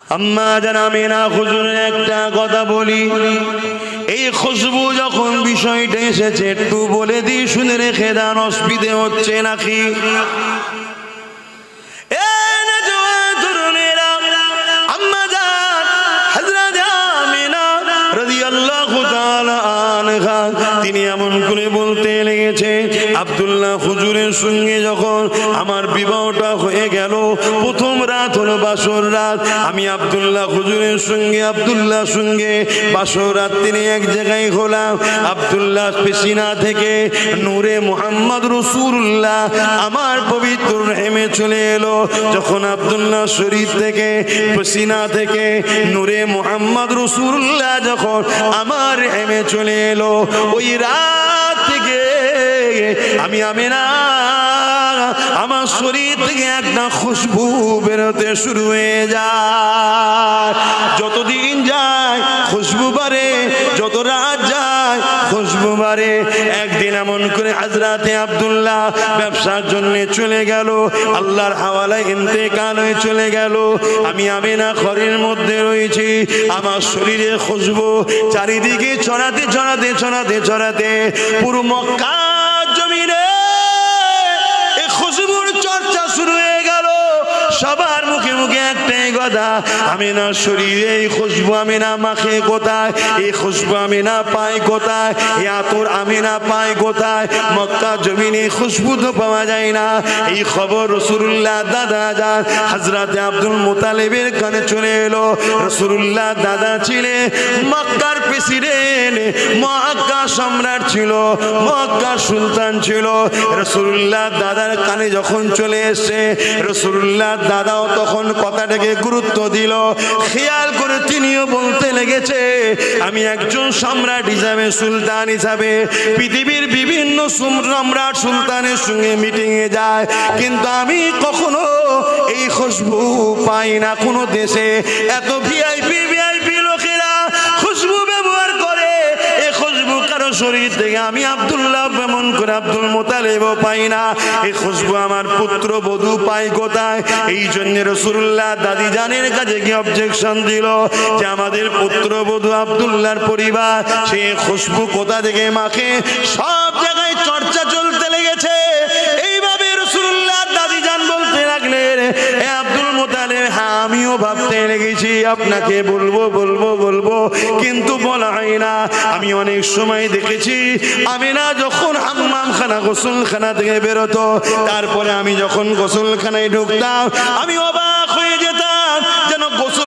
আম্মা জান আমিনা হুজুরের একটা কথা বলি, এই খুশবু যখন বিষয়টা এসেছে একটু বলে দিই, শুনে রেখে দেন, অসুবিধে হচ্ছে নাকি? তিনি এমন করে বলতে লেগেছে, আব্দুল্লাহ হুজুরের সঙ্গে যখন আমার বিবাহটা হয়ে গেল, প্রথম রাত হলো বাসর রাত, আমি আব্দুল্লাহ হুজুরের সঙ্গে বাসর রাত তিনি এক জায়গায় হলাম। আব্দুল্লাহ পেশিনা থেকে নূরে মুহাম্মদ রাসূলুল্লাহ আমার পবিত্র রহিমে চলে এলো। যখন আব্দুল্লাহ শরীর থেকে পেশিনা থেকে নূরে মুহাম্মদ রাসূলুল্লাহ যখন আমার রহিমে চলে এলো, ওই রাত থেকে আমি আমিনা আমার শরীর থেকে একটা খুশবু বেরোতে শুরু হয়ে যায়। যতদিন যায় খুশবু বাড়ে, যত রাত যায় খুশবু বাড়ে। একদিন এমন করে হযরতে আব্দুল্লাহ ব্যবসার জন্য চলে গেল, আল্লাহর হাওয়ালায় ইন্তেকাল হয়ে চলে গেল। আমি আমিনা ঘরের মধ্যে রয়েছি, আমার শরীরে খুশবু চারিদিকে ছড়াতে পুরো মক্কা জমিনে এই খুশবুর চর্চা শুরু হয়ে গেল। সবার মুখে মুখে একটাই কথা, আমিনা শরীরে এই খুশবু আমিনা মাখে কোথায়, এই খুশবু আমিনা পায় কোথায়, এই আতর আমিনা পায় কোথায়? মক্কা জমিনে খুশবু তো পাওয়া যায় না। এই খবর রাসূলুল্লাহ দাদা যান হযরতে আব্দুল মুতালিবের কানে চলে এলো। রাসূলুল্লাহ দাদা ছিলেন মক্কার প্রেসিডেন্ট, মক্কা সম্রাট ছিল, মক্কা সুলতান ছিল। রাসূলুল্লাহ দাদার কানে যখন চলে এসেছে, রাসূলুল্লাহ দাদাও তখন কথাটাকে গুরুত্ব দিল, খেয়াল করে তিনিও বলতে লেগেছে, আমি একজন সম্রাট হিসাবে, সুলতান হিসাবে পৃথিবীর বিভিন্ন সম্রাট সুলতানের সঙ্গে মিটিংয়ে যায়, কিন্তু আমি কখনো এই খুশবু পাই না। কোনো দেশে এত ভিআইপি লোকেরা খুশবু ব্যবহার করে, এই খুশবু কারো শরীর থেকে আমি আব্দুল্লাহ এমন করে আব্দুল মুতালিবও পাই না। এই খুশবু আমার পুত্র বধূ পাই কোথায়? এই জন্য রাসূলুল্লাহ দাদি জানের কাছে কি অবজেকশন দিল যে আমাদের পুত্র বধূ আব্দুল্লাহর পরিবার সেই খুশবু কোথা থেকে মাখে। সব জায়গায় চর্চা চলতে লেগেছে। এইভাবে রাসূলুল্লাহ দাদি জান বলতে লাগলেন, এ আব্দুল মুতালিব, হ্যাঁ আমিও ভাবতে লেগেছি আপনাকে বলবো, কিন্তু বলা হয় না। আমি অনেক সময় দেখেছি আমিনা যখন হাম্মামখানা গোসলখানা থেকে বেরোতো, তারপরে আমি যখন গোসলখানায় ঢুকতাম আমি অবাক হয়ে যেতাম, যেন গোসল